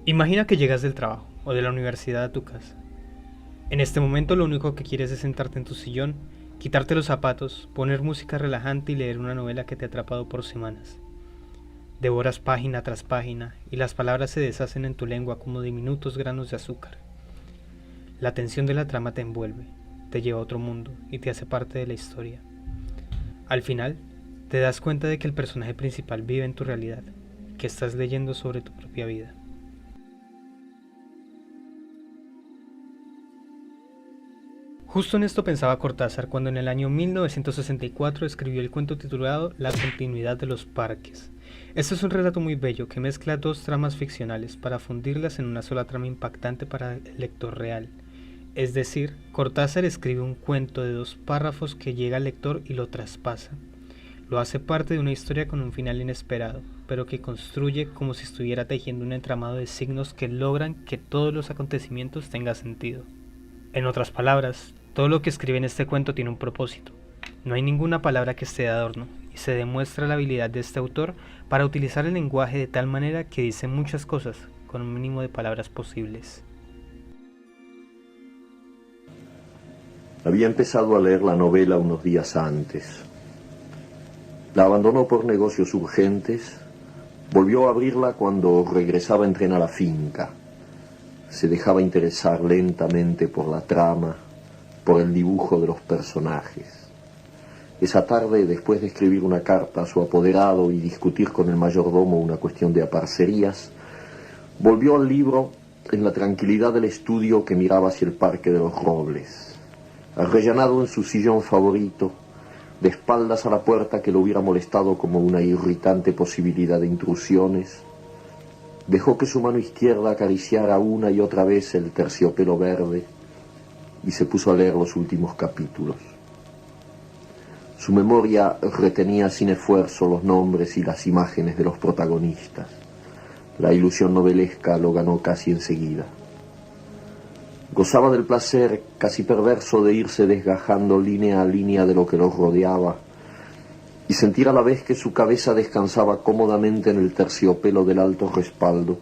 Imagina que llegas del trabajo o de la universidad a tu casa. En este momento lo único que quieres es sentarte en tu sillón, quitarte los zapatos, poner música relajante y leer una novela que te ha atrapado por semanas. Devoras página tras página y las palabras se deshacen en tu lengua como diminutos granos de azúcar. La tensión de la trama te envuelve, te lleva a otro mundo y te hace parte de la historia. Al final, te das cuenta de que el personaje principal vive en tu realidad, que estás leyendo sobre tu propia vida. Justo en esto pensaba Cortázar cuando en el año 1964 escribió el cuento titulado La continuidad de los parques. Este es un relato muy bello que mezcla dos tramas ficcionales para fundirlas en una sola trama impactante para el lector real. Es decir, Cortázar escribe un cuento de 2 párrafos que llega al lector y lo traspasa. Lo hace parte de una historia con un final inesperado, pero que construye como si estuviera tejiendo un entramado de signos que logran que todos los acontecimientos tengan sentido. En otras palabras, todo lo que escribe en este cuento tiene un propósito. No hay ninguna palabra que esté de adorno, y se demuestra la habilidad de este autor para utilizar el lenguaje de tal manera que dice muchas cosas con un mínimo de palabras posibles. Había empezado a leer la novela unos días antes. La abandonó por negocios urgentes, volvió a abrirla cuando regresaba en tren a la finca. Se dejaba interesar lentamente por la trama, por el dibujo de los personajes. Esa tarde, después de escribir una carta a su apoderado y discutir con el mayordomo una cuestión de aparcerías, volvió al libro en la tranquilidad del estudio que miraba hacia el Parque de los Robles. Arrellanado en su sillón favorito, de espaldas a la puerta que lo hubiera molestado como una irritante posibilidad de intrusiones, dejó que su mano izquierda acariciara una y otra vez el terciopelo verde y se puso a leer los últimos capítulos. Su memoria retenía sin esfuerzo los nombres y las imágenes de los protagonistas. La ilusión novelesca lo ganó casi enseguida. Gozaba del placer casi perverso de irse desgajando línea a línea de lo que lo rodeaba y sentir a la vez que su cabeza descansaba cómodamente en el terciopelo del alto respaldo,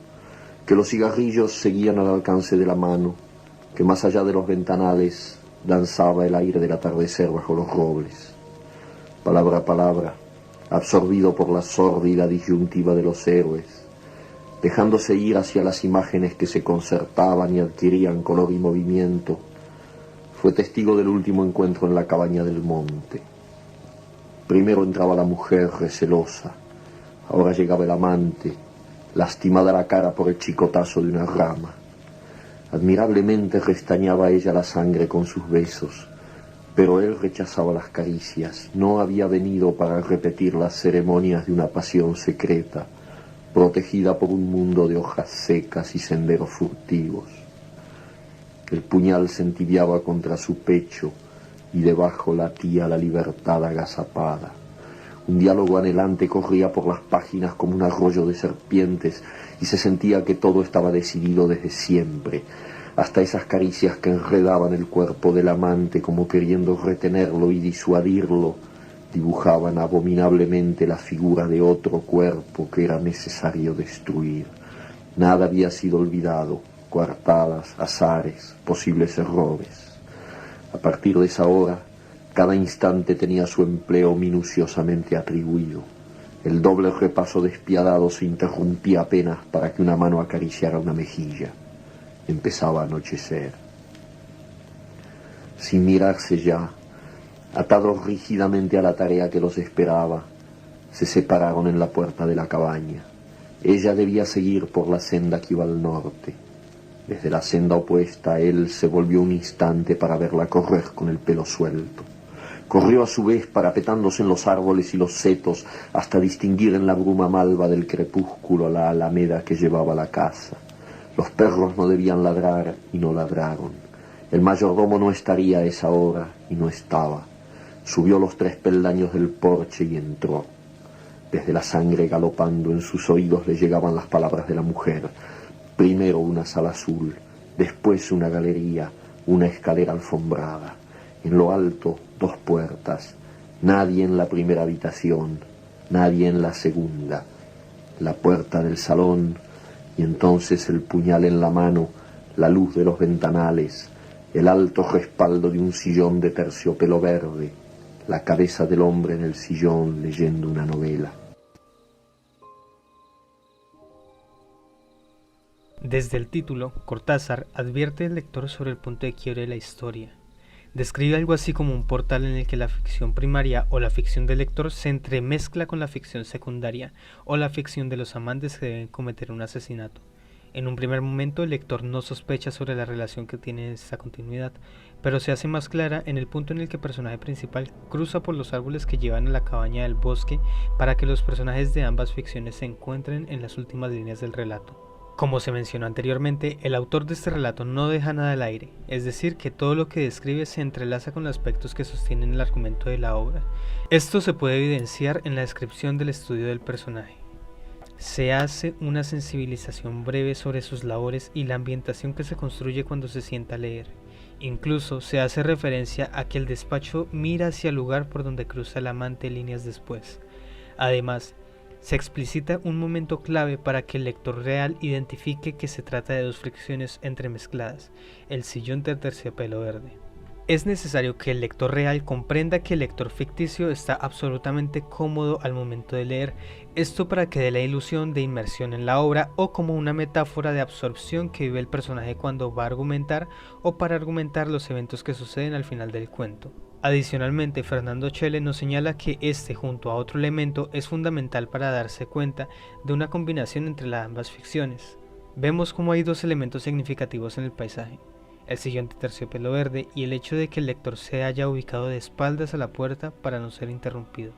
que los cigarrillos seguían al alcance de la mano, que más allá de los ventanales danzaba el aire del atardecer bajo los robles. Palabra a palabra, absorbido por la sórdida disyuntiva de los héroes, dejándose ir hacia las imágenes que se concertaban y adquirían color y movimiento, fue testigo del último encuentro en la cabaña del monte. Primero entraba la mujer recelosa, ahora llegaba el amante, lastimada la cara por el chicotazo de una rama. Admirablemente restañaba ella la sangre con sus besos, pero él rechazaba las caricias. No había venido para repetir las ceremonias de una pasión secreta, protegida por un mundo de hojas secas y senderos furtivos. El puñal se entibiaba contra su pecho y debajo latía la libertad agazapada. Un diálogo anhelante corría por las páginas como un arroyo de serpientes y se sentía que todo estaba decidido desde siempre, hasta esas caricias que enredaban el cuerpo del amante como queriendo retenerlo y disuadirlo, dibujaban abominablemente la figura de otro cuerpo que era necesario destruir. Nada había sido olvidado, coartadas, azares, posibles errores. A partir de esa hora, cada instante tenía su empleo minuciosamente atribuido. El doble repaso despiadado se interrumpía apenas para que una mano acariciara una mejilla. Empezaba a anochecer. Sin mirarse ya, atados rígidamente a la tarea que los esperaba, se separaron en la puerta de la cabaña. Ella debía seguir por la senda que iba al norte. Desde la senda opuesta, él se volvió un instante para verla correr con el pelo suelto. Corrió a su vez parapetándose en los árboles y los setos hasta distinguir en la bruma malva del crepúsculo la alameda que llevaba a la casa. Los perros no debían ladrar y no ladraron. El mayordomo no estaría a esa hora y no estaba. Subió los 3 peldaños del porche y entró. Desde la sangre galopando en sus oídos le llegaban las palabras de la mujer. Primero una sala azul, después una galería, una escalera alfombrada. En lo alto 2 puertas. Nadie en la primera habitación, nadie en la segunda. La puerta del salón y entonces el puñal en la mano, la luz de los ventanales, el alto respaldo de un sillón de terciopelo verde, la cabeza del hombre en el sillón leyendo una novela. Desde el título, Cortázar advierte al lector sobre el punto de quiebre de la historia. Describe algo así como un portal en el que la ficción primaria o la ficción del lector se entremezcla con la ficción secundaria o la ficción de los amantes que deben cometer un asesinato. En un primer momento el lector no sospecha sobre la relación que tiene esta continuidad, pero se hace más clara en el punto en el que el personaje principal cruza por los árboles que llevan a la cabaña del bosque para que los personajes de ambas ficciones se encuentren en las últimas líneas del relato. Como se mencionó anteriormente, el autor de este relato no deja nada al aire, es decir, que todo lo que describe se entrelaza con los aspectos que sostienen el argumento de la obra. Esto se puede evidenciar en la descripción del estudio del personaje. Se hace una sensibilización breve sobre sus labores y la ambientación que se construye cuando se sienta a leer. Incluso se hace referencia a que el despacho mira hacia el lugar por donde cruza el amante líneas después. Además, se explicita un momento clave para que el lector real identifique que se trata de dos fricciones entremezcladas, el sillón de terciopelo verde. Es necesario que el lector real comprenda que el lector ficticio está absolutamente cómodo al momento de leer, esto para que dé la ilusión de inmersión en la obra o como una metáfora de absorción que vive el personaje cuando va a argumentar o para argumentar los eventos que suceden al final del cuento. Adicionalmente, Fernando Chele nos señala que este, junto a otro elemento, es fundamental para darse cuenta de una combinación entre las ambas ficciones. Vemos cómo hay dos elementos significativos en el paisaje, el sillón de terciopelo verde y el hecho de que el lector se haya ubicado de espaldas a la puerta para no ser interrumpido.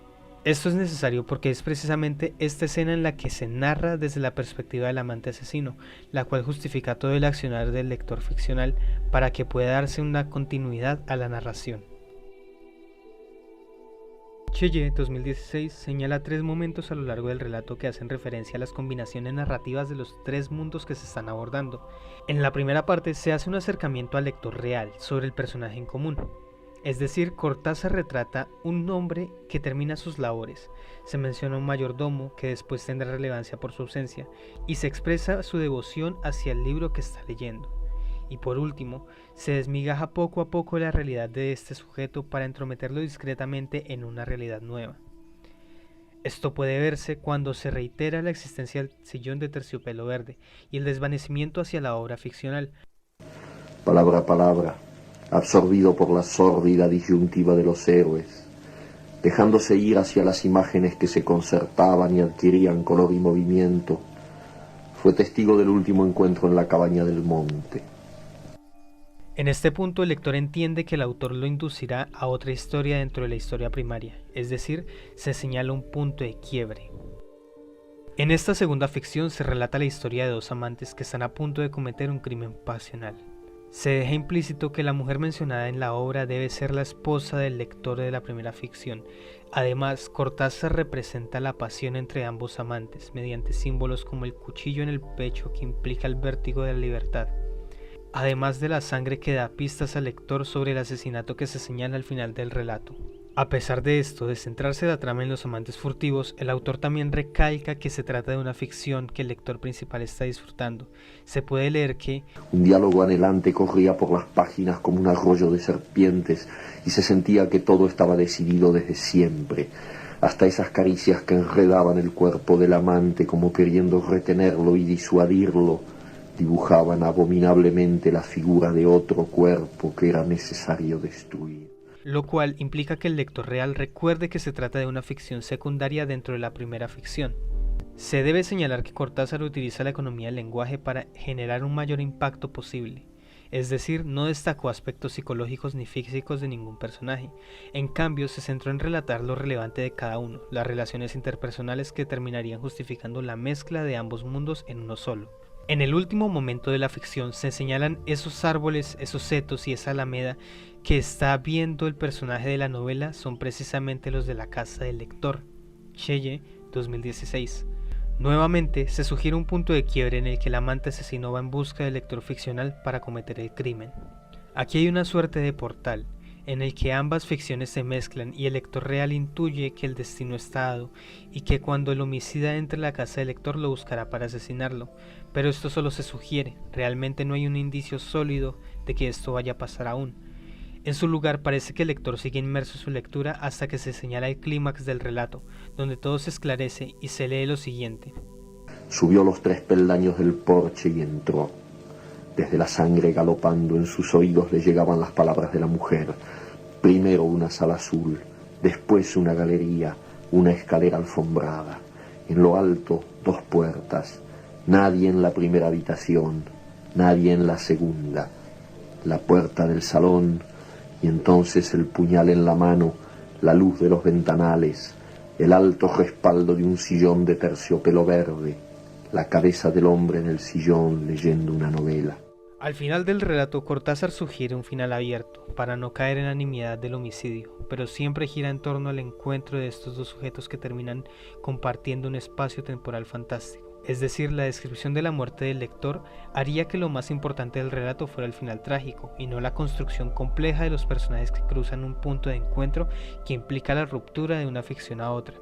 Esto es necesario porque es precisamente esta escena en la que se narra desde la perspectiva del amante asesino, la cual justifica todo el accionar del lector ficcional para que pueda darse una continuidad a la narración. Cheye, 2016, señala tres momentos a lo largo del relato que hacen referencia a las combinaciones narrativas de los tres mundos que se están abordando. En la primera parte se hace un acercamiento al lector real sobre el personaje en común. Es decir, Cortázar retrata un hombre que termina sus labores, se menciona un mayordomo que después tendrá relevancia por su ausencia, y se expresa su devoción hacia el libro que está leyendo. Y por último, se desmigaja poco a poco la realidad de este sujeto para entrometerlo discretamente en una realidad nueva. Esto puede verse cuando se reitera la existencia del sillón de terciopelo verde y el desvanecimiento hacia la obra ficcional. Palabra a palabra, absorbido por la sórdida disyuntiva de los héroes, dejándose ir hacia las imágenes que se concertaban y adquirían color y movimiento, fue testigo del último encuentro en la cabaña del monte. En este punto el lector entiende que el autor lo inducirá a otra historia dentro de la historia primaria, es decir, se señala un punto de quiebre. En esta segunda ficción se relata la historia de dos amantes que están a punto de cometer un crimen pasional. Se deja implícito que la mujer mencionada en la obra debe ser la esposa del lector de la primera ficción. Además, Cortázar representa la pasión entre ambos amantes mediante símbolos como el cuchillo en el pecho que implica el vértigo de la libertad, además de la sangre que da pistas al lector sobre el asesinato que se señala al final del relato. A pesar de esto, de centrarse la trama en los amantes furtivos, el autor también recalca que se trata de una ficción que el lector principal está disfrutando. Se puede leer que un diálogo anhelante corría por las páginas como un arroyo de serpientes y se sentía que todo estaba decidido desde siempre, hasta esas caricias que enredaban el cuerpo del amante como queriendo retenerlo y disuadirlo, dibujaban abominablemente la figura de otro cuerpo que era necesario destruir. Lo cual implica que el lector real recuerde que se trata de una ficción secundaria dentro de la primera ficción. Se debe señalar que Cortázar utiliza la economía del lenguaje para generar un mayor impacto posible, es decir, no destacó aspectos psicológicos ni físicos de ningún personaje, en cambio se centró en relatar lo relevante de cada uno, las relaciones interpersonales que terminarían justificando la mezcla de ambos mundos en uno solo. En el último momento de la ficción se señalan esos árboles, esos setos y esa alameda que está viendo el personaje de la novela son precisamente los de la casa del lector. Cheye, 2016. Nuevamente se sugiere un punto de quiebre en el que el amante asesino va en busca del lector ficcional para cometer el crimen. Aquí hay una suerte de portal, en el que ambas ficciones se mezclan y el lector real intuye que el destino está dado y que cuando el homicida entre a la casa del lector lo buscará para asesinarlo, pero esto solo se sugiere, realmente no hay un indicio sólido de que esto vaya a pasar aún. En su lugar parece que el lector sigue inmerso en su lectura hasta que se señala el clímax del relato, donde todo se esclarece y se lee lo siguiente. Subió los 3 peldaños del porche y entró. Desde la sangre galopando en sus oídos le llegaban las palabras de la mujer. Primero una sala azul, después una galería, una escalera alfombrada. En lo alto 2 puertas. Nadie en la primera habitación, nadie en la segunda. La puerta del salón y entonces el puñal en la mano, la luz de los ventanales, el alto respaldo de un sillón de terciopelo verde, la cabeza del hombre en el sillón leyendo una novela. Al final del relato, Cortázar sugiere un final abierto, para no caer en la nimiedad del homicidio, pero siempre gira en torno al encuentro de estos dos sujetos que terminan compartiendo un espacio temporal fantástico. Es decir, la descripción de la muerte del lector haría que lo más importante del relato fuera el final trágico, y no la construcción compleja de los personajes que cruzan un punto de encuentro que implica la ruptura de una ficción a otra.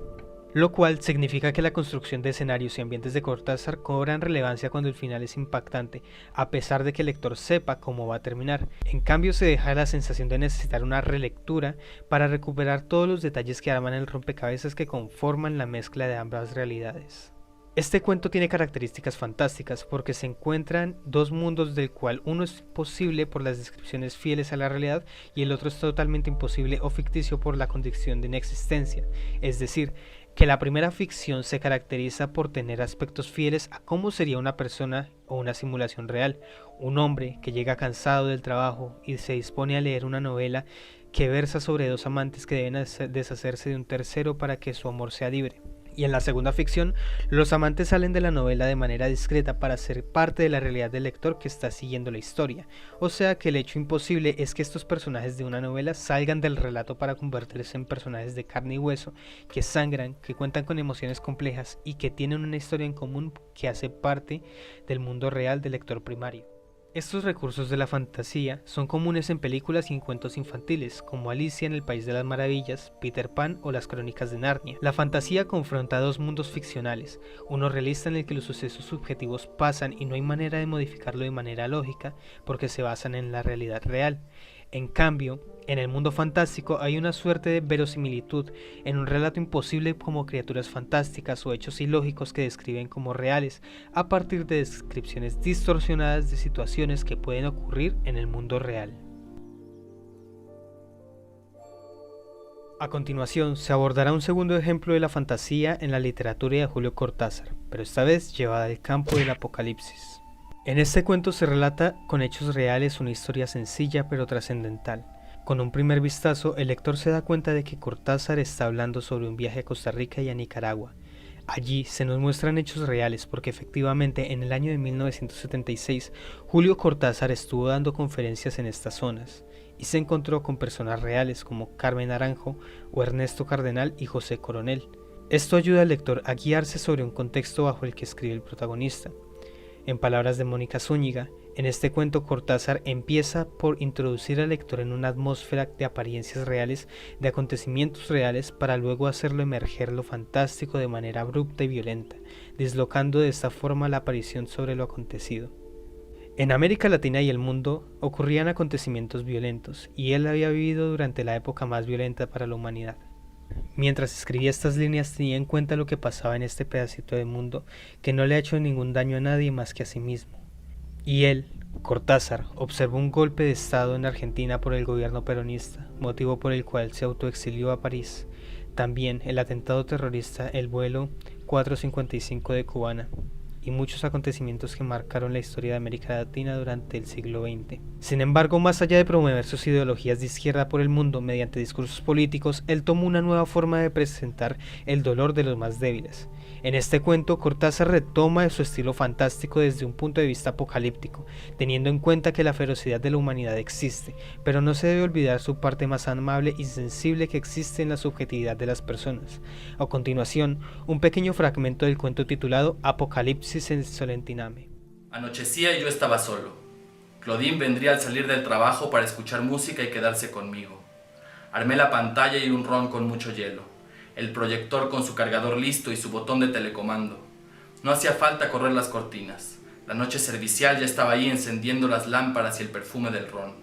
Lo cual significa que la construcción de escenarios y ambientes de Cortázar cobran relevancia cuando el final es impactante, a pesar de que el lector sepa cómo va a terminar. En cambio, se deja la sensación de necesitar una relectura para recuperar todos los detalles que arman el rompecabezas que conforman la mezcla de ambas realidades. Este cuento tiene características fantásticas porque se encuentran dos mundos del cual uno es posible por las descripciones fieles a la realidad y el otro es totalmente imposible o ficticio por la condición de inexistencia, es decir, que la primera ficción se caracteriza por tener aspectos fieles a cómo sería una persona o una simulación real, un hombre que llega cansado del trabajo y se dispone a leer una novela que versa sobre 2 amantes que deben deshacerse de un tercero para que su amor sea libre. Y en la segunda ficción, los amantes salen de la novela de manera discreta para ser parte de la realidad del lector que está siguiendo la historia. O sea que el hecho imposible es que estos personajes de una novela salgan del relato para convertirse en personajes de carne y hueso, que sangran, que cuentan con emociones complejas y que tienen una historia en común que hace parte del mundo real del lector primario. Estos recursos de la fantasía son comunes en películas y en cuentos infantiles, como Alicia en el País de las Maravillas, Peter Pan o las Crónicas de Narnia. La fantasía confronta dos mundos ficcionales, uno realista en el que los sucesos subjetivos pasan y no hay manera de modificarlo de manera lógica porque se basan en la realidad real. En cambio, en el mundo fantástico hay una suerte de verosimilitud en un relato imposible como criaturas fantásticas o hechos ilógicos que describen como reales a partir de descripciones distorsionadas de situaciones que pueden ocurrir en el mundo real. A continuación, se abordará un segundo ejemplo de la fantasía en la literatura de Julio Cortázar, pero esta vez llevada al campo del apocalipsis. En este cuento se relata con hechos reales una historia sencilla pero trascendental. Con un primer vistazo, el lector se da cuenta de que Cortázar está hablando sobre un viaje a Costa Rica y a Nicaragua. Allí se nos muestran hechos reales porque efectivamente en el año de 1976 Julio Cortázar estuvo dando conferencias en estas zonas y se encontró con personas reales como Carmen Naranjo o Ernesto Cardenal y José Coronel. Esto ayuda al lector a guiarse sobre un contexto bajo el que escribe el protagonista. En palabras de Mónica Zúñiga, en este cuento Cortázar empieza por introducir al lector en una atmósfera de apariencias reales, de acontecimientos reales, para luego hacerlo emerger lo fantástico de manera abrupta y violenta, dislocando de esta forma la aparición sobre lo acontecido. En América Latina y el mundo ocurrían acontecimientos violentos, y él había vivido durante la época más violenta para la humanidad. Mientras escribía estas líneas tenía en cuenta lo que pasaba en este pedacito de mundo que no le ha hecho ningún daño a nadie más que a sí mismo. Y él, Cortázar, observó un golpe de estado en Argentina por el gobierno peronista, motivo por el cual se autoexilió a París. También el atentado terrorista, el vuelo 455 de Cubana, y muchos acontecimientos que marcaron la historia de América Latina durante el siglo XX. Sin embargo, más allá de promover sus ideologías de izquierda por el mundo mediante discursos políticos, él tomó una nueva forma de presentar el dolor de los más débiles. En este cuento, Cortázar retoma su estilo fantástico desde un punto de vista apocalíptico, teniendo en cuenta que la ferocidad de la humanidad existe, pero no se debe olvidar su parte más amable y sensible que existe en la subjetividad de las personas. A continuación, un pequeño fragmento del cuento titulado Apocalipsis en Solentiname. Anochecía y yo estaba solo. Claudine vendría al salir del trabajo para escuchar música y quedarse conmigo. Armé la pantalla y un ron con mucho hielo, el proyector con su cargador listo y su botón de telecomando. No hacía falta correr las cortinas. La noche servicial ya estaba ahí encendiendo las lámparas y el perfume del ron.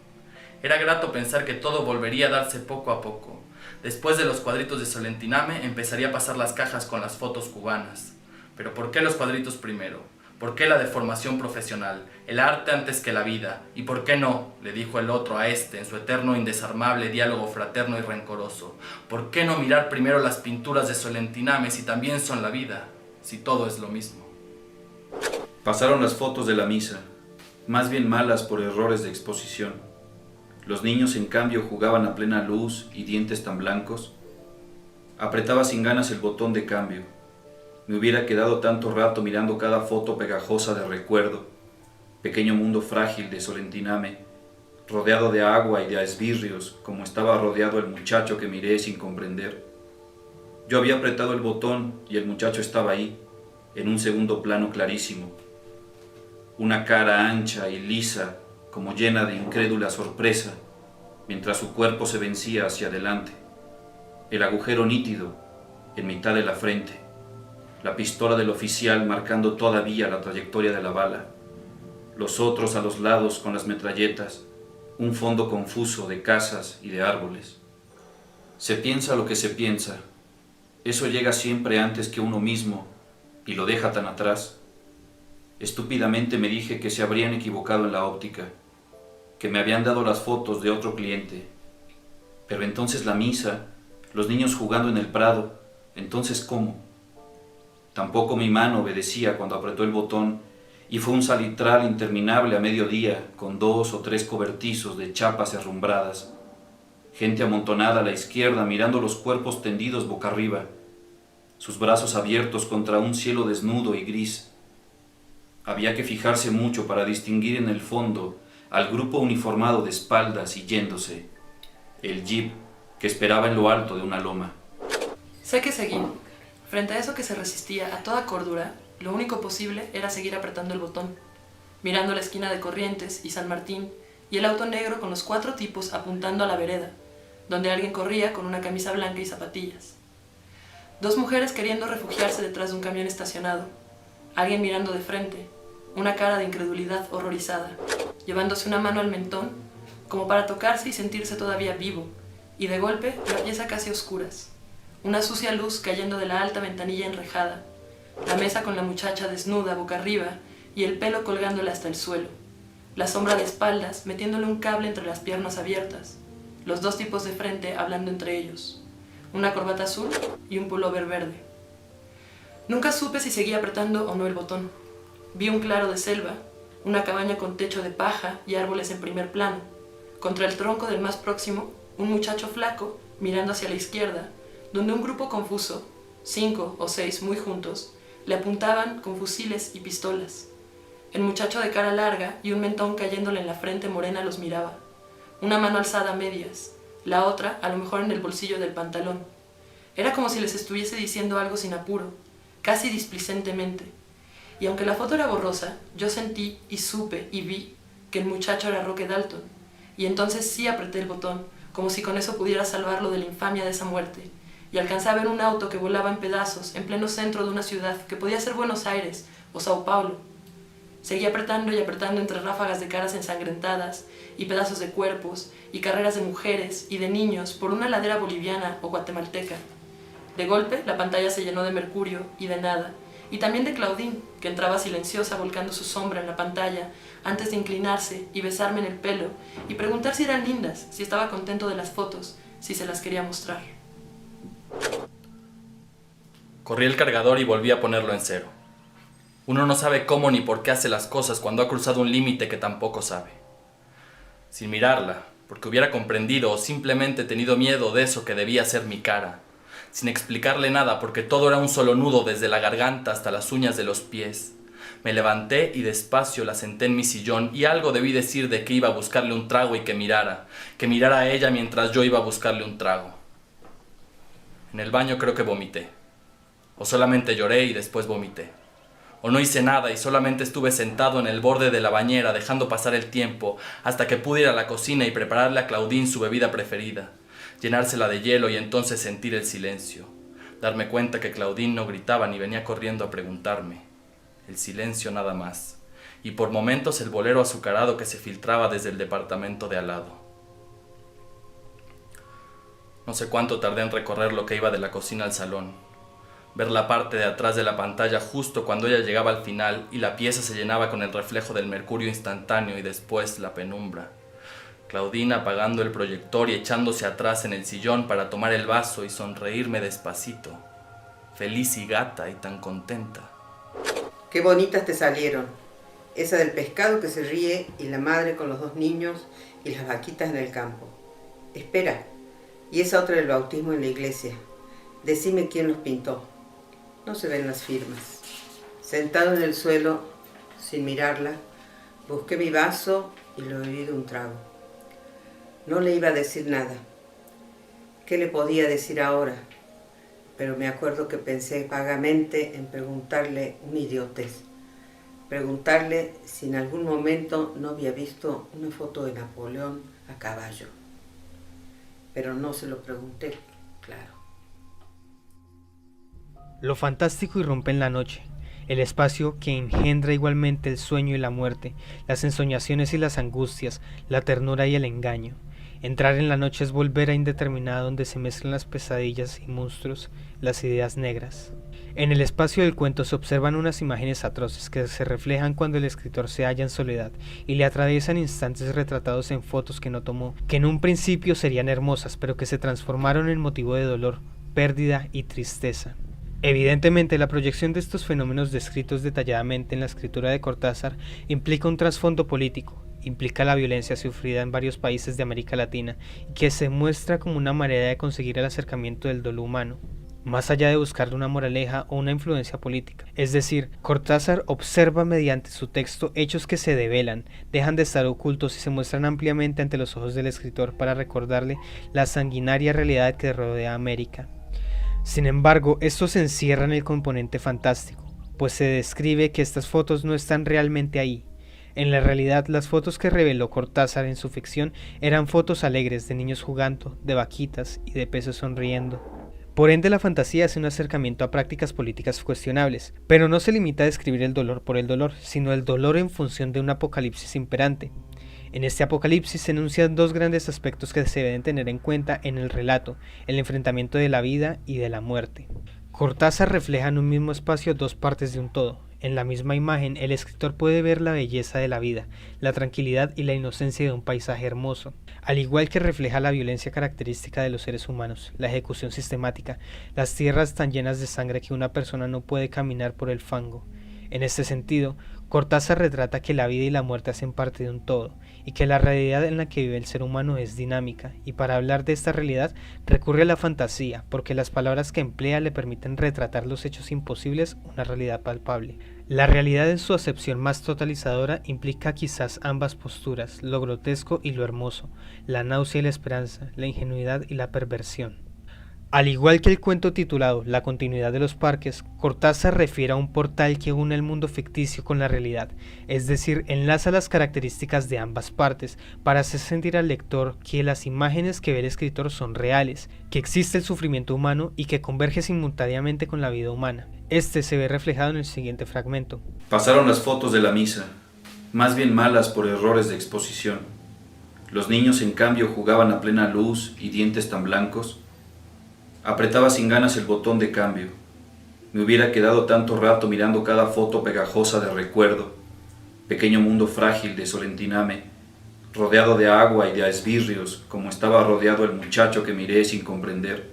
Era grato pensar que todo volvería a darse poco a poco. Después de los cuadritos de Solentiname empezaría a pasar las cajas con las fotos cubanas. Pero ¿por qué los cuadritos primero? ¿Por qué la deformación profesional? El arte antes que la vida. ¿Y por qué no?, le dijo el otro a este en su eterno indesarmable diálogo fraterno y rencoroso. ¿Por qué no mirar primero las pinturas de Solentiname si también son la vida? Si todo es lo mismo. Pasaron las fotos de la misa, más bien malas por errores de exposición. Los niños, en cambio, jugaban a plena luz y dientes tan blancos. Apretaba sin ganas el botón de cambio. Me hubiera quedado tanto rato mirando cada foto pegajosa de recuerdo, pequeño mundo frágil de Solentiname, rodeado de agua y de esbirrios, como estaba rodeado el muchacho que miré sin comprender. Yo había apretado el botón y el muchacho estaba ahí, en un segundo plano clarísimo. Una cara ancha y lisa, como llena de incrédula sorpresa, mientras su cuerpo se vencía hacia adelante. El agujero nítido en mitad de la frente. La pistola del oficial marcando todavía la trayectoria de la bala. Los otros a los lados con las metralletas. Un fondo confuso de casas y de árboles. Se piensa lo que se piensa. Eso llega siempre antes que uno mismo y lo deja tan atrás. Estúpidamente me dije que se habrían equivocado en la óptica, que me habían dado las fotos de otro cliente. Pero entonces la misa, los niños jugando en el prado, entonces ¿cómo? Tampoco mi mano obedecía cuando apretó el botón y fue un salitral interminable a mediodía con 2 o 3 cobertizos de chapas herrumbradas. Gente amontonada a la izquierda mirando los cuerpos tendidos boca arriba, sus brazos abiertos contra un cielo desnudo y gris. Había que fijarse mucho para distinguir en el fondo al grupo uniformado de espaldas y yéndose, el jeep que esperaba en lo alto de una loma. Sé que seguí. Frente a eso que se resistía a toda cordura, lo único posible era seguir apretando el botón, mirando la esquina de Corrientes y San Martín y el auto negro con los 4 tipos apuntando a la vereda, donde alguien corría con una camisa blanca y zapatillas. 2 mujeres queriendo refugiarse detrás de un camión estacionado, alguien mirando de frente, una cara de incredulidad horrorizada, llevándose una mano al mentón, como para tocarse y sentirse todavía vivo, y de golpe la pieza casi a oscuras, una sucia luz cayendo de la alta ventanilla enrejada, la mesa con la muchacha desnuda boca arriba y el pelo colgándole hasta el suelo, la sombra de espaldas metiéndole un cable entre las piernas abiertas, los 2 tipos de frente hablando entre ellos, una corbata azul y un pullover verde. Nunca supe si seguía apretando o no el botón. Vi un claro de selva, una cabaña con techo de paja y árboles en primer plano. Contra el tronco del más próximo, un muchacho flaco mirando hacia la izquierda, donde un grupo confuso, 5 o 6 muy juntos, le apuntaban con fusiles y pistolas. El muchacho de cara larga y un mentón cayéndole en la frente morena los miraba. Una mano alzada a medias, la otra a lo mejor en el bolsillo del pantalón. Era como si les estuviese diciendo algo sin apuro, casi displicentemente. Y aunque la foto era borrosa, yo sentí y supe y vi que el muchacho era Roque Dalton. Y entonces sí apreté el botón, como si con eso pudiera salvarlo de la infamia de esa muerte. Y alcancé a ver un auto que volaba en pedazos en pleno centro de una ciudad que podía ser Buenos Aires o Sao Paulo. Seguí apretando y apretando entre ráfagas de caras ensangrentadas y pedazos de cuerpos y carreras de mujeres y de niños por una ladera boliviana o guatemalteca. De golpe la pantalla se llenó de mercurio y de nada, y también de Claudine, que entraba silenciosa volcando su sombra en la pantalla antes de inclinarse y besarme en el pelo y preguntar si eran lindas, si estaba contento de las fotos, si se las quería mostrar. Corrí el cargador y volví a ponerlo en 0. Uno no sabe cómo ni por qué hace las cosas cuando ha cruzado un límite que tampoco sabe. Sin mirarla, porque hubiera comprendido o simplemente tenido miedo de eso que debía ser mi cara. Sin explicarle nada, porque todo era un solo nudo desde la garganta hasta las uñas de los pies. Me levanté y despacio la senté en mi sillón y algo debí decir de que iba a buscarle un trago y que mirara a ella mientras yo iba a buscarle un trago. En el baño creo que vomité. O solamente lloré y después vomité. O no hice nada y solamente estuve sentado en el borde de la bañera dejando pasar el tiempo hasta que pude ir a la cocina y prepararle a Claudine su bebida preferida. llenársela de hielo y entonces sentir el silencio, darme cuenta que Claudine no gritaba ni venía corriendo a preguntarme. El silencio nada más, y por momentos el bolero azucarado que se filtraba desde el departamento de al lado. No sé cuánto tardé en recorrer lo que iba de la cocina al salón, ver la parte de atrás de la pantalla justo cuando ella llegaba al final y la pieza se llenaba con el reflejo del mercurio instantáneo y después la penumbra. Claudine apagando el proyector y echándose atrás en el sillón para tomar el vaso y sonreírme despacito, feliz y gata y tan contenta. Qué bonitas te salieron. Esa del pescado que se ríe y la madre con los 2 niños y las vaquitas en el campo. Espera, y esa otra del bautismo en la iglesia. Decime quién los pintó. No se ven las firmas. Sentado en el suelo, sin mirarla, busqué mi vaso y lo bebí de un trago. No le iba a decir nada. ¿Qué le podía decir ahora? Pero me acuerdo que pensé vagamente en preguntarle una idiotez. Preguntarle si en algún momento no había visto una foto de Napoleón a caballo. Pero no se lo pregunté, claro. Lo fantástico irrumpe en la noche, el espacio que engendra igualmente el sueño y la muerte, las ensoñaciones y las angustias, la ternura y el engaño. Entrar en la noche es volver a indeterminado donde se mezclan las pesadillas y monstruos, las ideas negras. En el espacio del cuento se observan unas imágenes atroces que se reflejan cuando el escritor se halla en soledad y le atraviesan instantes retratados en fotos que no tomó, que en un principio serían hermosas pero que se transformaron en motivo de dolor, pérdida y tristeza. Evidentemente, la proyección de estos fenómenos descritos detalladamente en la escritura de Cortázar implica un trasfondo político, implica la violencia sufrida en varios países de América Latina y que se muestra como una manera de conseguir el acercamiento del dolo humano, más allá de buscarle una moraleja o una influencia política. Es decir, Cortázar observa mediante su texto hechos que se develan, dejan de estar ocultos y se muestran ampliamente ante los ojos del escritor para recordarle la sanguinaria realidad que rodea a América. Sin embargo, esto se encierra en el componente fantástico, pues se describe que estas fotos no están realmente ahí. En la realidad, las fotos que reveló Cortázar en su ficción eran fotos alegres de niños jugando, de vaquitas y de peces sonriendo. Por ende, la fantasía hace un acercamiento a prácticas políticas cuestionables, pero no se limita a describir el dolor por el dolor, sino el dolor en función de un apocalipsis imperante. En este apocalipsis se enuncian 2 grandes aspectos que se deben tener en cuenta en el relato, el enfrentamiento de la vida y de la muerte. Cortázar refleja en un mismo espacio 2 partes de un todo. En la misma imagen, el escritor puede ver la belleza de la vida, la tranquilidad y la inocencia de un paisaje hermoso, al igual que refleja la violencia característica de los seres humanos, la ejecución sistemática, las tierras tan llenas de sangre que una persona no puede caminar por el fango. En este sentido, Cortázar retrata que la vida y la muerte hacen parte de un todo, y que la realidad en la que vive el ser humano es dinámica, y para hablar de esta realidad recurre a la fantasía, porque las palabras que emplea le permiten retratar los hechos imposibles, una realidad palpable. La realidad en su acepción más totalizadora implica quizás ambas posturas, lo grotesco y lo hermoso, la náusea y la esperanza, la ingenuidad y la perversión. Al igual que el cuento titulado La continuidad de los parques, Cortázar refiere a un portal que une el mundo ficticio con la realidad, es decir, enlaza las características de ambas partes para hacer sentir al lector que las imágenes que ve el escritor son reales, que existe el sufrimiento humano y que converge simultáneamente con la vida humana. Este se ve reflejado en el siguiente fragmento. Pasaron las fotos de la misa, más bien malas por errores de exposición. Los niños, en cambio, jugaban a plena luz y dientes tan blancos. Apretaba sin ganas el botón de cambio. Me hubiera quedado tanto rato mirando cada foto pegajosa de recuerdo, pequeño mundo frágil de Solentiname, rodeado de agua y de esbirrios, como estaba rodeado el muchacho que miré sin comprender.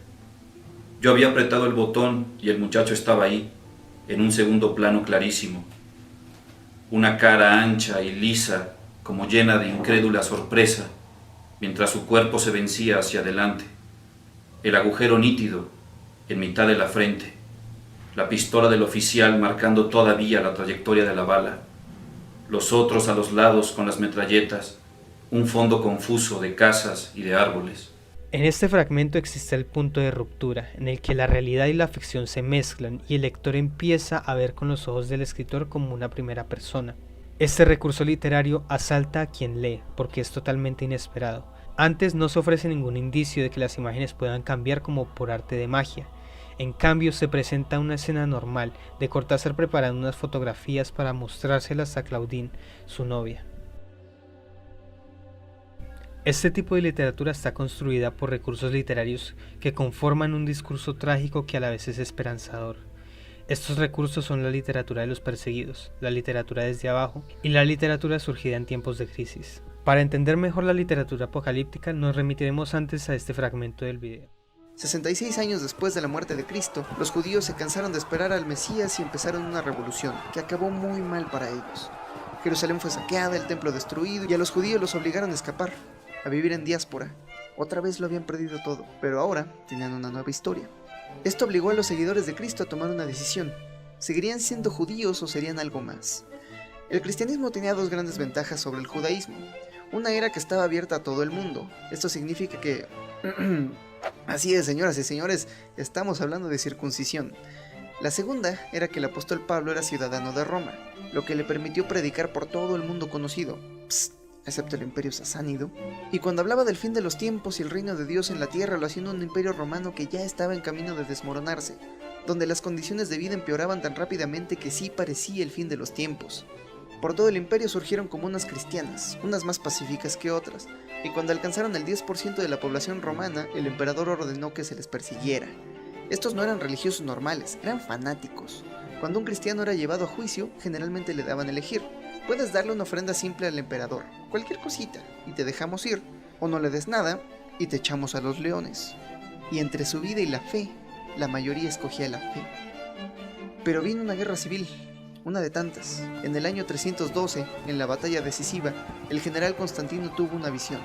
Yo había apretado el botón y el muchacho estaba ahí, en un segundo plano clarísimo. Una cara ancha y lisa, como llena de incrédula sorpresa, mientras su cuerpo se vencía hacia adelante. El agujero nítido en mitad de la frente, la pistola del oficial marcando todavía la trayectoria de la bala, los otros a los lados con las metralletas, un fondo confuso de casas y de árboles. En este fragmento existe el punto de ruptura, en el que la realidad y la ficción se mezclan y el lector empieza a ver con los ojos del escritor como una primera persona. Este recurso literario asalta a quien lee, porque es totalmente inesperado. Antes no se ofrece ningún indicio de que las imágenes puedan cambiar como por arte de magia. En cambio, se presenta una escena normal de Cortázar preparando unas fotografías para mostrárselas a Claudine, su novia. Este tipo de literatura está construida por recursos literarios que conforman un discurso trágico que a la vez es esperanzador. Estos recursos son la literatura de los perseguidos, la literatura desde abajo y la literatura surgida en tiempos de crisis. Para entender mejor la literatura apocalíptica, nos remitiremos antes a este fragmento del video. 66 años después de la muerte de Cristo, los judíos se cansaron de esperar al Mesías y empezaron una revolución, que acabó muy mal para ellos. Jerusalén fue saqueada, el templo destruido, y a los judíos los obligaron a escapar, a vivir en diáspora. Otra vez lo habían perdido todo, pero ahora tenían una nueva historia. Esto obligó a los seguidores de Cristo a tomar una decisión. ¿Seguirían siendo judíos o serían algo más? El cristianismo tenía dos grandes ventajas sobre el judaísmo. Una era que estaba abierta a todo el mundo. Esto significa que... Así es, señoras y señores, estamos hablando de circuncisión. La segunda era que el apóstol Pablo era ciudadano de Roma, lo que le permitió predicar por todo el mundo conocido, excepto el imperio sasánida. Y cuando hablaba del fin de los tiempos y el reino de Dios en la tierra, lo hacía en un imperio romano que ya estaba en camino de desmoronarse, donde las condiciones de vida empeoraban tan rápidamente que sí parecía el fin de los tiempos. Por todo el imperio surgieron comunas cristianas, unas más pacíficas que otras, y cuando alcanzaron el 10% de la población romana, el emperador ordenó que se les persiguiera. Estos no eran religiosos normales, eran fanáticos. Cuando un cristiano era llevado a juicio, generalmente le daban a elegir. Puedes darle una ofrenda simple al emperador, cualquier cosita, y te dejamos ir, o no le des nada, y te echamos a los leones. Y entre su vida y la fe, la mayoría escogía la fe. Pero vino una guerra civil, una de tantas. En el año 312, en la batalla decisiva, el general Constantino tuvo una visión.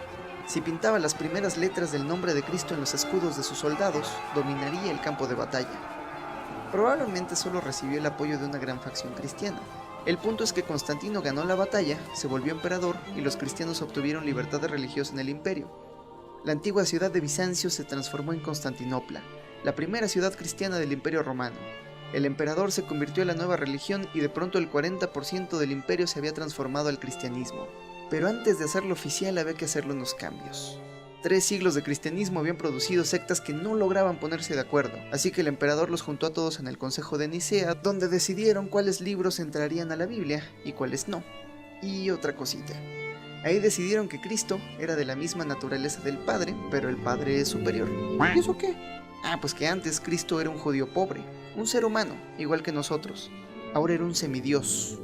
Si pintaba las primeras letras del nombre de Cristo en los escudos de sus soldados, dominaría el campo de batalla. Probablemente solo recibió el apoyo de una gran facción cristiana. El punto es que Constantino ganó la batalla, se volvió emperador y los cristianos obtuvieron libertad religiosa en el imperio. La antigua ciudad de Bizancio se transformó en Constantinopla, la primera ciudad cristiana del imperio romano. El emperador se convirtió en la nueva religión y de pronto el 40% del imperio se había transformado al cristianismo. Pero antes de hacerlo oficial había que hacerle unos cambios. 3 siglos de cristianismo habían producido sectas que no lograban ponerse de acuerdo, así que el emperador los juntó a todos en el Consejo de Nicea, donde decidieron cuáles libros entrarían a la Biblia y cuáles no. Y otra cosita. Ahí decidieron que Cristo era de la misma naturaleza del Padre, pero el Padre es superior. ¿Y eso qué? Pues que antes Cristo era un judío pobre, un ser humano, igual que nosotros. Ahora era un semidios.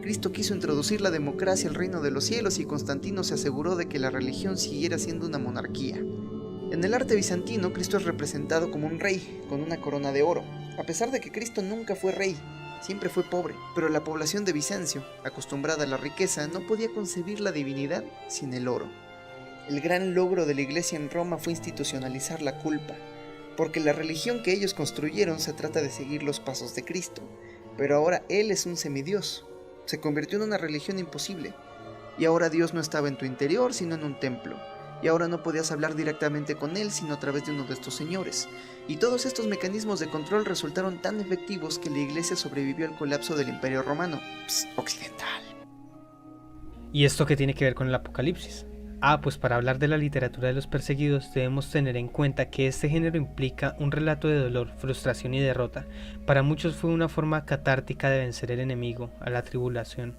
Cristo quiso introducir la democracia al reino de los cielos y Constantino se aseguró de que la religión siguiera siendo una monarquía. En el arte bizantino, Cristo es representado como un rey, con una corona de oro, a pesar de que Cristo nunca fue rey, siempre fue pobre, pero la población de Bizancio, acostumbrada a la riqueza, no podía concebir la divinidad sin el oro. El gran logro de la iglesia en Roma fue institucionalizar la culpa, porque la religión que ellos construyeron se trata de seguir los pasos de Cristo, pero ahora Él es un semidios. Se convirtió en una religión imposible, y ahora Dios no estaba en tu interior, sino en un templo, y ahora no podías hablar directamente con Él, sino a través de uno de estos señores, y todos estos mecanismos de control resultaron tan efectivos que la iglesia sobrevivió al colapso del Imperio Romano occidental. ¿Y esto qué tiene que ver con el Apocalipsis? Pues para hablar de la literatura de los perseguidos debemos tener en cuenta que este género implica un relato de dolor, frustración y derrota. Para muchos fue una forma catártica de vencer al enemigo, a la tribulación.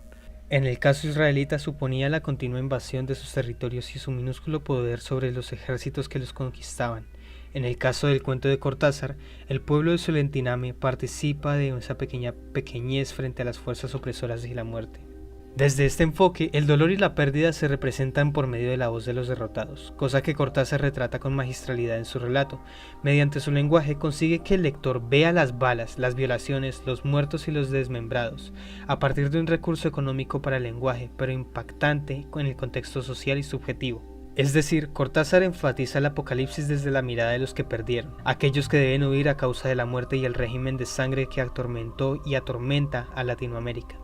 En el caso israelita suponía la continua invasión de sus territorios y su minúsculo poder sobre los ejércitos que los conquistaban. En el caso del cuento de Cortázar, el pueblo de Solentiname participa de esa pequeñez frente a las fuerzas opresoras y la muerte. Desde este enfoque, el dolor y la pérdida se representan por medio de la voz de los derrotados, cosa que Cortázar retrata con magistralidad en su relato. Mediante su lenguaje consigue que el lector vea las balas, las violaciones, los muertos y los desmembrados, a partir de un recurso económico para el lenguaje, pero impactante en el contexto social y subjetivo. Es decir, Cortázar enfatiza el apocalipsis desde la mirada de los que perdieron, aquellos que deben huir a causa de la muerte y el régimen de sangre que atormentó y atormenta a Latinoamérica.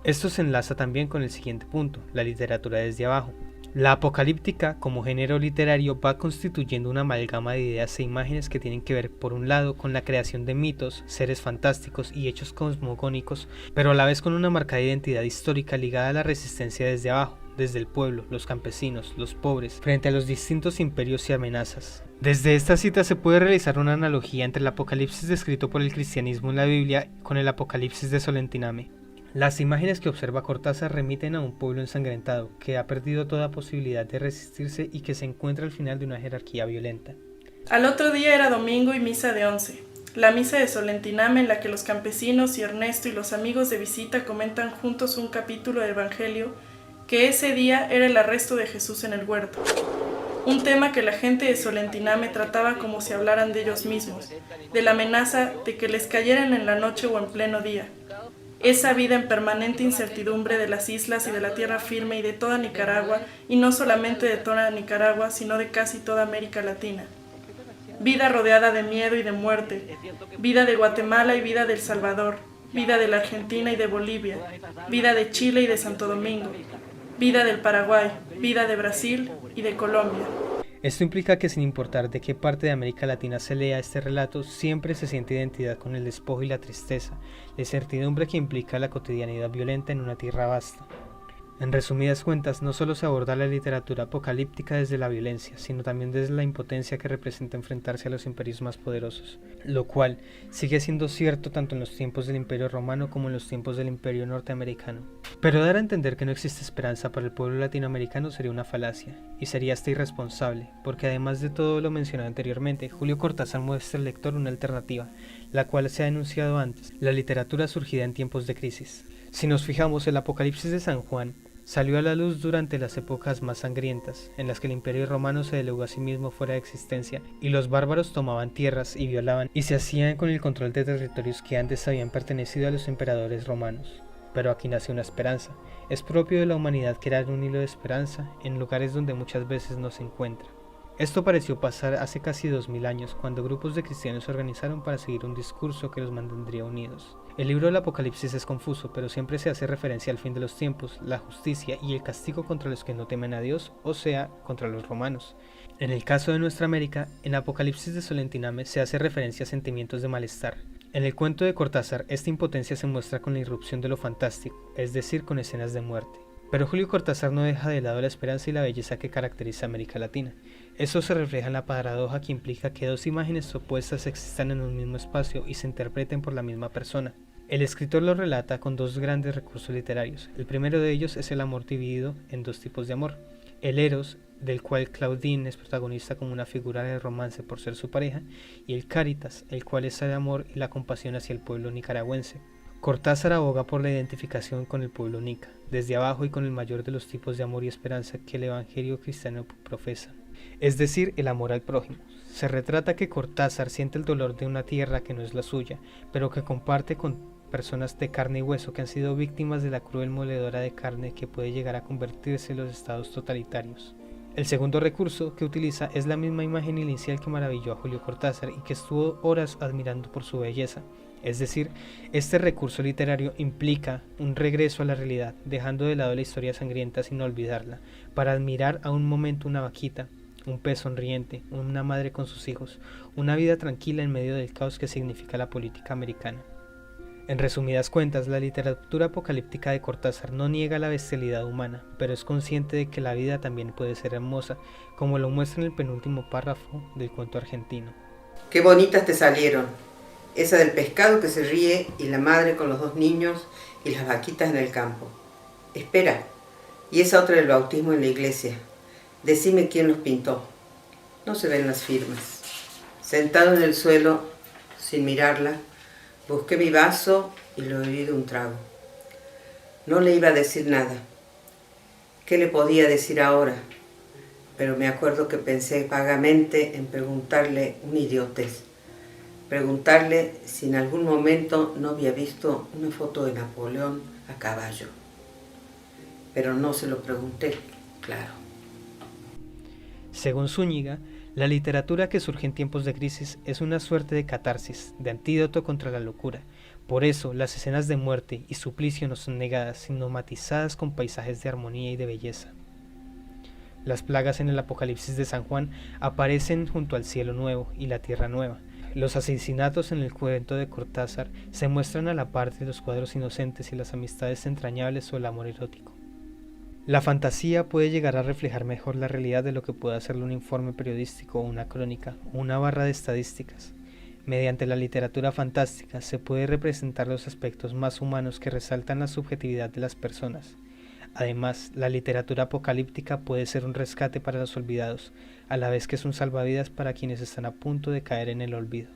Esto se enlaza también con el siguiente punto, la literatura desde abajo. La apocalíptica, como género literario, va constituyendo una amalgama de ideas e imágenes que tienen que ver, por un lado, con la creación de mitos, seres fantásticos y hechos cosmogónicos, pero a la vez con una marcada identidad histórica ligada a la resistencia desde abajo, desde el pueblo, los campesinos, los pobres, frente a los distintos imperios y amenazas. Desde esta cita se puede realizar una analogía entre el apocalipsis descrito por el cristianismo en la Biblia con el apocalipsis de Solentiname. Las imágenes que observa Cortázar remiten a un pueblo ensangrentado, que ha perdido toda posibilidad de resistirse y que se encuentra al final de una jerarquía violenta. Al otro día era domingo y misa de 11. La misa de Solentiname en la que los campesinos y Ernesto y los amigos de visita comentan juntos un capítulo del Evangelio que ese día era el arresto de Jesús en el huerto. Un tema que la gente de Solentiname trataba como si hablaran de ellos mismos, de la amenaza de que les cayeran en la noche o en pleno día. Esa vida en permanente incertidumbre de las islas y de la tierra firme y de toda Nicaragua, y no solamente de toda Nicaragua, sino de casi toda América Latina. Vida rodeada de miedo y de muerte, vida de Guatemala y vida de El Salvador, vida de la Argentina y de Bolivia, vida de Chile y de Santo Domingo, vida del Paraguay, vida de Brasil y de Colombia. Esto implica que sin importar de qué parte de América Latina se lea este relato, siempre se siente identidad con el despojo y la tristeza, la incertidumbre que implica la cotidianidad violenta en una tierra vasta. En resumidas cuentas, no solo se aborda la literatura apocalíptica desde la violencia, sino también desde la impotencia que representa enfrentarse a los imperios más poderosos, lo cual sigue siendo cierto tanto en los tiempos del Imperio Romano como en los tiempos del Imperio Norteamericano. Pero dar a entender que no existe esperanza para el pueblo latinoamericano sería una falacia, y sería hasta irresponsable, porque además de todo lo mencionado anteriormente, Julio Cortázar muestra al lector una alternativa, la cual se ha enunciado antes, la literatura surgida en tiempos de crisis. Si nos fijamos, el Apocalipsis de San Juan salió a la luz durante las épocas más sangrientas, en las que el Imperio Romano se delegó a sí mismo fuera de existencia, y los bárbaros tomaban tierras y violaban, y se hacían con el control de territorios que antes habían pertenecido a los emperadores romanos. Pero aquí nace una esperanza. Es propio de la humanidad crear un hilo de esperanza en lugares donde muchas veces no se encuentra. Esto pareció pasar hace casi 2000 años, cuando grupos de cristianos se organizaron para seguir un discurso que los mantendría unidos. El libro del Apocalipsis es confuso, pero siempre se hace referencia al fin de los tiempos, la justicia y el castigo contra los que no temen a Dios, o sea, contra los romanos. En el caso de nuestra América, en Apocalipsis de Solentiname se hace referencia a sentimientos de malestar. En el cuento de Cortázar, esta impotencia se muestra con la irrupción de lo fantástico, es decir, con escenas de muerte. Pero Julio Cortázar no deja de lado la esperanza y la belleza que caracteriza a América Latina. Eso se refleja en la paradoja que implica que dos imágenes opuestas existan en un mismo espacio y se interpreten por la misma persona. El escritor lo relata con dos grandes recursos literarios. El primero de ellos es el amor dividido en dos tipos de amor. El eros, del cual Claudine es protagonista como una figura de romance por ser su pareja, y el caritas, el cual es el amor y la compasión hacia el pueblo nicaragüense. Cortázar aboga por la identificación con el pueblo nica, desde abajo y con el mayor de los tipos de amor y esperanza que el evangelio cristiano profesa, es decir, el amor al prójimo. Se retrata que Cortázar siente el dolor de una tierra que no es la suya, pero que comparte con personas de carne y hueso que han sido víctimas de la cruel moledora de carne que puede llegar a convertirse en los estados totalitarios. El segundo recurso que utiliza es la misma imagen inicial que maravilló a Julio Cortázar y que estuvo horas admirando por su belleza. Es decir, este recurso literario implica un regreso a la realidad, dejando de lado la historia sangrienta sin olvidarla, para admirar a un momento una vaquita, un pez sonriente, una madre con sus hijos, una vida tranquila en medio del caos que significa la política americana. En resumidas cuentas, la literatura apocalíptica de Cortázar no niega la bestialidad humana, pero es consciente de que la vida también puede ser hermosa, como lo muestra en el penúltimo párrafo del cuento argentino. Qué bonitas te salieron, esa del pescado que se ríe y la madre con los dos niños y las vaquitas en el campo. Espera, y esa otra del bautismo en la iglesia. Decime quién los pintó. No se ven las firmas. Sentado en el suelo, sin mirarla, busqué mi vaso y lo bebí de un trago. No le iba a decir nada. ¿Qué le podía decir ahora? Pero me acuerdo que pensé vagamente en preguntarle una idiotez. Preguntarle si en algún momento no había visto una foto de Napoleón a caballo. Pero no se lo pregunté, claro. Según Zúñiga, la literatura que surge en tiempos de crisis es una suerte de catarsis, de antídoto contra la locura. Por eso, las escenas de muerte y suplicio no son negadas, sino matizadas con paisajes de armonía y de belleza. Las plagas en el Apocalipsis de San Juan aparecen junto al cielo nuevo y la tierra nueva. Los asesinatos en el cuento de Cortázar se muestran a la par de los cuadros inocentes y las amistades entrañables o el amor erótico. La fantasía puede llegar a reflejar mejor la realidad de lo que puede hacerlo un informe periodístico o una crónica o una barra de estadísticas. Mediante la literatura fantástica se puede representar los aspectos más humanos que resaltan la subjetividad de las personas. Además, la literatura apocalíptica puede ser un rescate para los olvidados, a la vez que es un salvavidas para quienes están a punto de caer en el olvido.